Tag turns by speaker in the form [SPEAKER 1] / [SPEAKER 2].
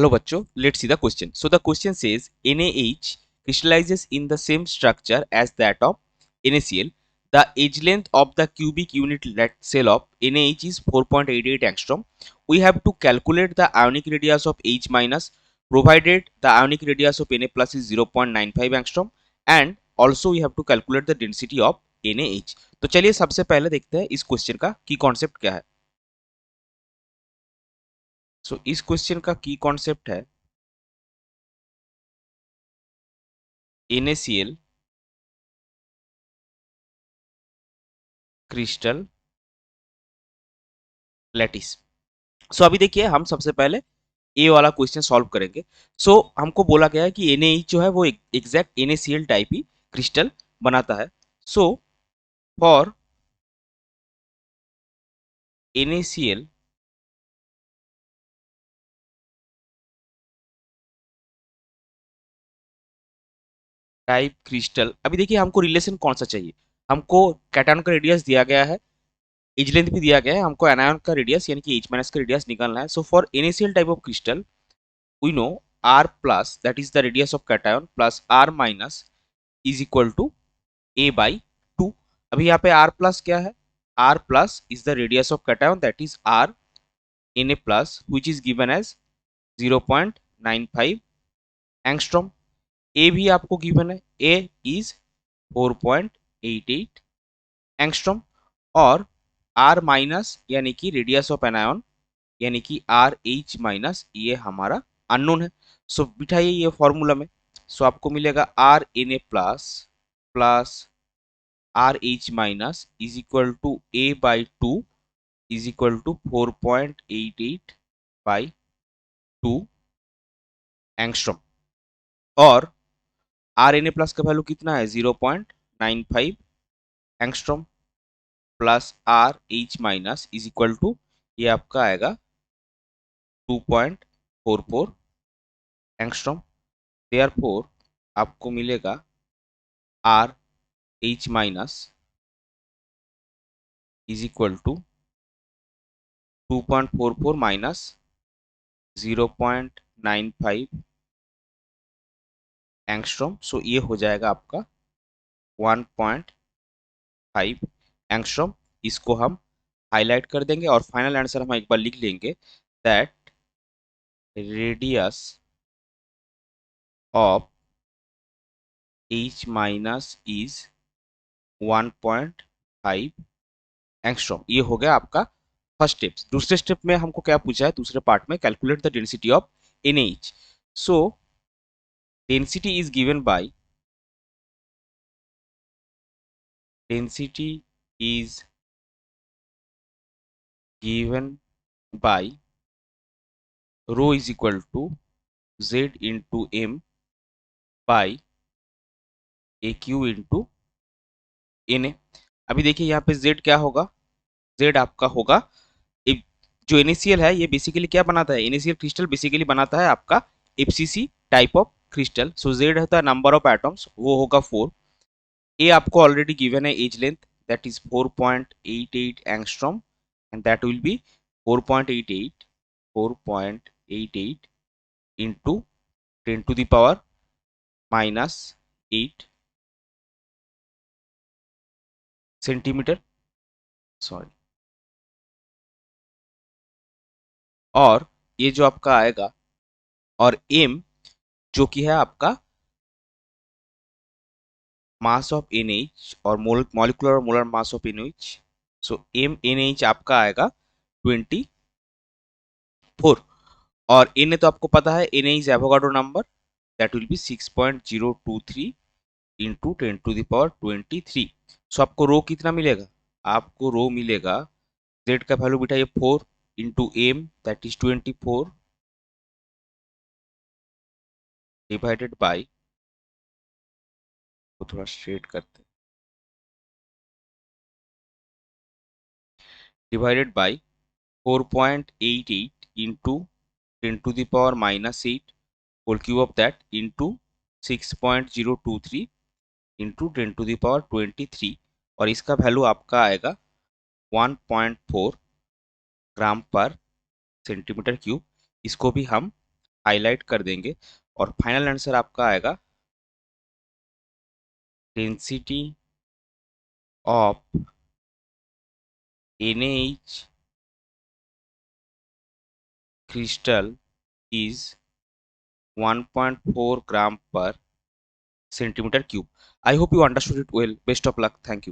[SPEAKER 1] Hello bachcho, let's see the question. So the question says NaH crystallizes in the same structure as that of NaCl. The edge length of the cubic unit cell of NaH is 4.88 angstrom. We have to calculate the ionic radius of H minus provided the ionic radius of Na plus is 0.95 angstrom and also we have to calculate the density of NaH. तो चलिए सबसे पहले देखते हैं इस question का की concept क्या है. सो इस क्वेश्चन का की कॉन्सेप्ट है NaCl क्रिस्टल लैटिस. सो अभी देखिए हम सबसे पहले ए वाला क्वेश्चन सॉल्व करेंगे. सो हमको बोला गया है कि Na जो है वो एग्जैक्ट NaCl टाइप ही क्रिस्टल बनाता है. So for NaCl type crystal, अभी देखिए हमको रिलेशन कौन सा चाहिए. हमको कैटायन का रेडियस दिया गया है, एज लेंथ भी दिया गया है, हमको एनायन का रेडियस यानी कि H माइनस का रेडियस निकालना है. So for NaCl type of crystal we know R plus that is the radius of cation plus R minus is equal to A by 2. अभी यहाँ पे R प्लस क्या है, R plus is the radius of cation that is R Na plus which is given as 0.95 angstrom. A भी आपको given है, A is 4.88 angstrom और R minus यानी कि रेडियस ऑफ एनायन यानी कि RH माइनस ये हमारा अननोन है. सो बिठाइए ये फॉर्मूला में. सो आपको मिलेगा R Na plus plus RH minus is equal to A by 2 is equal to 4.88 by 2 angstrom और RNA प्लस का वैल्यू कितना है 0.95 angstrom plus RH minus is equal to ये आपका आएगा 2.44 एंगस्ट्रॉम. देयरफॉर आपको मिलेगा RH minus is equal to 2.44 minus 0.95 angstrom. So ये हो जाएगा आपका 1.5 एंगस्ट्रॉम. इसको हम हाईलाइट कर देंगे और फाइनल आंसर हम एक बार लिख लेंगे that radius of H minus is 1.5 angstrom. ये हो गया आपका फर्स्ट स्टेप. दूसरे स्टेप में हमको क्या पूछा है, दूसरे पार्ट में calculate the density of NaH. So density is given by density is given by rho is equal to Z into M by AQ into Na. अभी देखिए यहाँ पे Z क्या होगा, Z आपका होगा जो NaCl है ये बेसिकली क्या बनाता है, NaCl क्रिस्टल बेसिकली बनाता है आपका FCC type of crystal. So Z होता है नंबर ऑफ एटम्स, वो होगा 4. A आपको ऑलरेडी गिवन है as length that is 4.88 angstrom and that will be 4.88 into 10 to the power minus 8 centimetre sorry. और ये जो आपका आएगा और m जो कि है आपका मास ऑफ NaH और मॉलिक्यूलर और molar mass of NaH. So m NaH आपका आएगा 24 और Na तो आपको पता है Na is Avogadro number that will be 6.023 into 10 to the power 23. So आपको रो कितना मिलेगा, आपको रो मिलेगा Z का वैल्यू बिठाइए 4 into M that is 24 divided by, को थोड़ा स्ट्रेट करते हैं, divided by 4.88 into 10 to the power minus 8 whole cube of that into 6.023 into 10 to the power 23 और इसका वैल्यू आपका आएगा 1.4 ग्राम पर सेंटीमीटर क्यूब. इसको भी हम हाईलाइट कर देंगे और फाइनल आंसर आपका आएगा density of NaH crystal is 1.4 gram per centimeter cube. I hope you understood it well. Best of luck. Thank you.